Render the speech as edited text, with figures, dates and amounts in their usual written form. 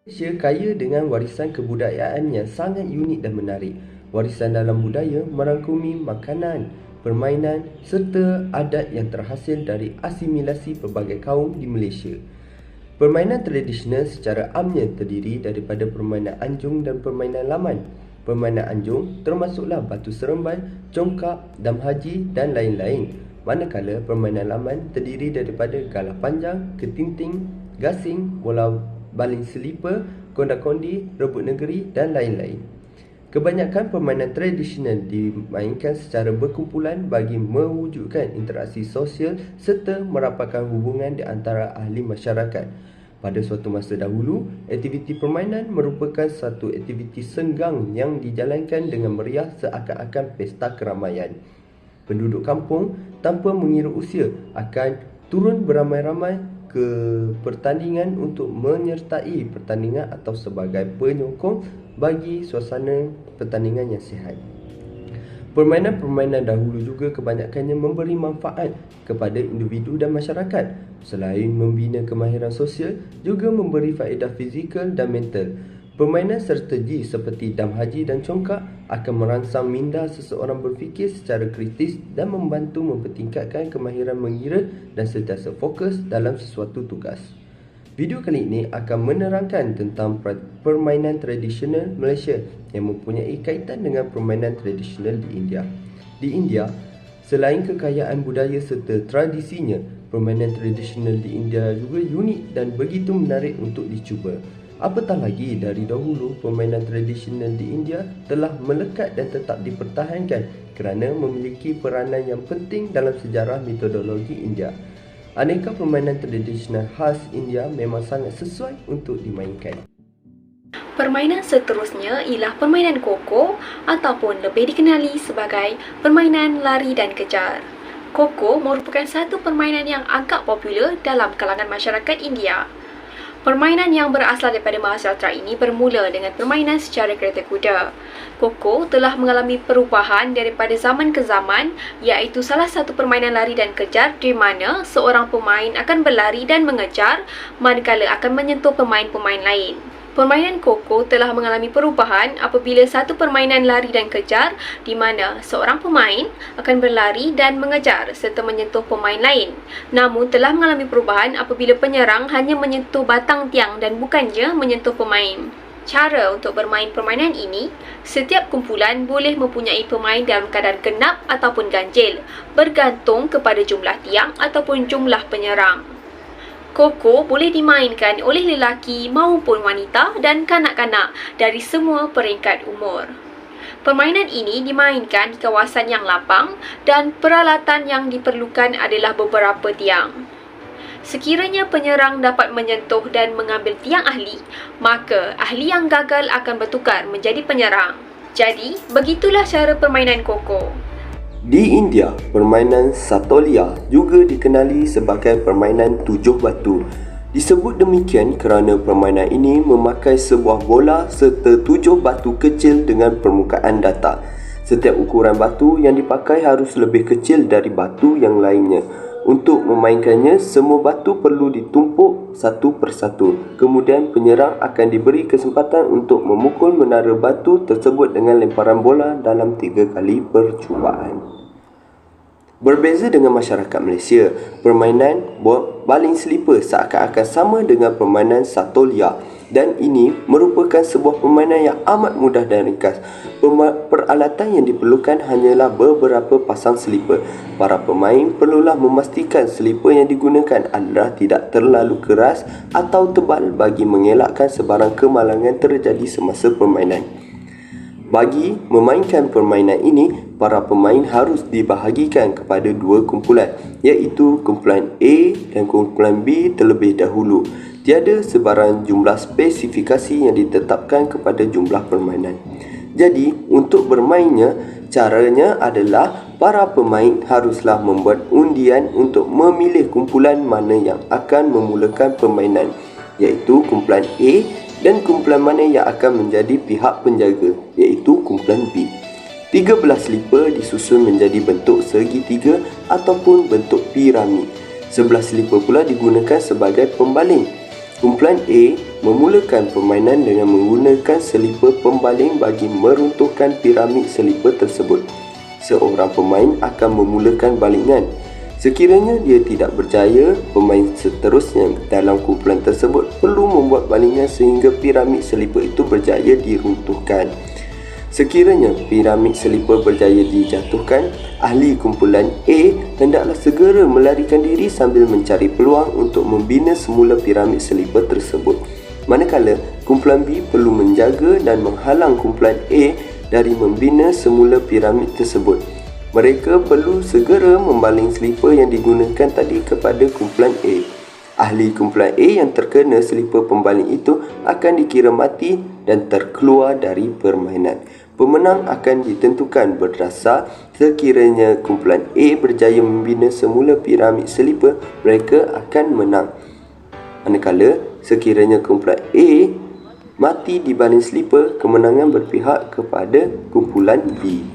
Malaysia kaya dengan warisan kebudayaan yang sangat unik dan menarik. Warisan dalam budaya merangkumi makanan, permainan serta adat yang terhasil dari asimilasi pelbagai kaum di Malaysia. Permainan tradisional secara amnya terdiri daripada permainan anjung dan permainan laman. Permainan anjung termasuklah batu seremban, congkak, dam haji dan lain-lain. Manakala permainan laman terdiri daripada galah panjang, ketinting, gasing, bola baling selipar, konda-kondi, rebut negeri dan lain-lain. Kebanyakan permainan tradisional dimainkan secara berkumpulan bagi mewujudkan interaksi sosial serta merapatkan hubungan di antara ahli masyarakat. Pada suatu masa dahulu, aktiviti permainan merupakan satu aktiviti senggang yang dijalankan dengan meriah seakan-akan pesta keramaian. Penduduk kampung tanpa mengira usia akan turun beramai-ramai ke pertandingan untuk menyertai pertandingan atau sebagai penyokong bagi suasana pertandingan yang sihat. Permainan-permainan dahulu juga kebanyakannya memberi manfaat kepada individu dan masyarakat. Selain membina kemahiran sosial, juga memberi faedah fizikal dan mental. Permainan strategi seperti dam haji dan congkak akan merangsang minda seseorang berfikir secara kritis dan membantu mempertingkatkan kemahiran mengira dan sentiasa fokus dalam sesuatu tugas. Video kali ini akan menerangkan tentang permainan tradisional Malaysia yang mempunyai kaitan dengan permainan tradisional di India. Di India, selain kekayaan budaya serta tradisinya, permainan tradisional di India juga unik dan begitu menarik untuk dicuba. Apatah lagi dari dahulu permainan tradisional di India telah melekat dan tetap dipertahankan kerana memiliki peranan yang penting dalam sejarah metodologi India. Aneka permainan tradisional khas India memang sangat sesuai untuk dimainkan. Permainan seterusnya ialah permainan koko ataupun lebih dikenali sebagai permainan lari dan kejar. Koko merupakan satu permainan yang agak popular dalam kalangan masyarakat India. Permainan yang berasal daripada Maharashtra ini bermula dengan permainan secara kereta kuda. Koko telah mengalami perubahan daripada zaman ke zaman, iaitu salah satu permainan lari dan kejar di mana seorang pemain akan berlari dan mengejar manakala akan menyentuh pemain-pemain lain. Permainan koko telah mengalami perubahan apabila satu permainan lari dan kejar di mana seorang pemain akan berlari dan mengejar serta menyentuh pemain lain. Namun telah mengalami perubahan apabila penyerang hanya menyentuh batang tiang dan bukannya menyentuh pemain. Cara untuk bermain permainan ini, setiap kumpulan boleh mempunyai pemain dalam keadaan genap ataupun ganjil, bergantung kepada jumlah tiang ataupun jumlah penyerang. Koko boleh dimainkan oleh lelaki maupun wanita dan kanak-kanak dari semua peringkat umur. Permainan ini dimainkan di kawasan yang lapang dan peralatan yang diperlukan adalah beberapa tiang. Sekiranya penyerang dapat menyentuh dan mengambil tiang ahli, maka ahli yang gagal akan bertukar menjadi penyerang. Jadi, begitulah cara permainan koko. Di India, permainan Satolia juga dikenali sebagai permainan tujuh batu. Disebut demikian kerana permainan ini memakai sebuah bola serta tujuh batu kecil dengan permukaan datar. Setiap ukuran batu yang dipakai harus lebih kecil dari batu yang lainnya. Untuk memainkannya, semua batu perlu ditumpuk satu persatu. Kemudian penyerang akan diberi kesempatan untuk memukul menara batu tersebut dengan lemparan bola dalam 3 kali percubaan. Berbeza dengan masyarakat Malaysia, permainan baling selipar seakan-akan sama dengan permainan Satolia dan ini merupakan sebuah permainan yang amat mudah dan ringkas. Peralatan yang diperlukan hanyalah beberapa pasang selipar. Para pemain perlulah memastikan selipar yang digunakan adalah tidak terlalu keras atau tebal bagi mengelakkan sebarang kemalangan terjadi semasa permainan. Bagi memainkan permainan ini, para pemain harus dibahagikan kepada dua kumpulan, iaitu kumpulan A dan kumpulan B terlebih dahulu. Tiada sebarang jumlah spesifikasi yang ditetapkan kepada jumlah permainan. Jadi, untuk bermainnya, caranya adalah para pemain haruslah membuat undian untuk memilih kumpulan mana yang akan memulakan permainan, iaitu kumpulan A dan kumpulan mana yang akan menjadi pihak penjaga, iaitu kumpulan B. 13 selipar disusun menjadi bentuk segitiga ataupun bentuk piramid. 11 selipar pula digunakan sebagai pembaling. Kumpulan A memulakan permainan dengan menggunakan selipar pembaling bagi meruntuhkan piramid selipar tersebut. Seorang pemain akan memulakan balingan. Sekiranya dia tidak berjaya, pemain seterusnya dalam kumpulan tersebut perlu membuat balingan sehingga piramid selipar itu berjaya diruntuhkan. Sekiranya piramid selipar berjaya dijatuhkan, ahli kumpulan A hendaklah segera melarikan diri sambil mencari peluang untuk membina semula piramid selipar tersebut. Manakala kumpulan B perlu menjaga dan menghalang kumpulan A dari membina semula piramid tersebut. Mereka perlu segera membaling selipar yang digunakan tadi kepada kumpulan A. Ahli kumpulan A yang terkena selipar pembaling itu akan dikira mati dan terkeluar dari permainan. Pemenang akan ditentukan berdasar sekiranya kumpulan A berjaya membina semula piramid selipar, mereka akan menang. Manakala sekiranya kumpulan A mati di baling selipar, kemenangan berpihak kepada kumpulan B.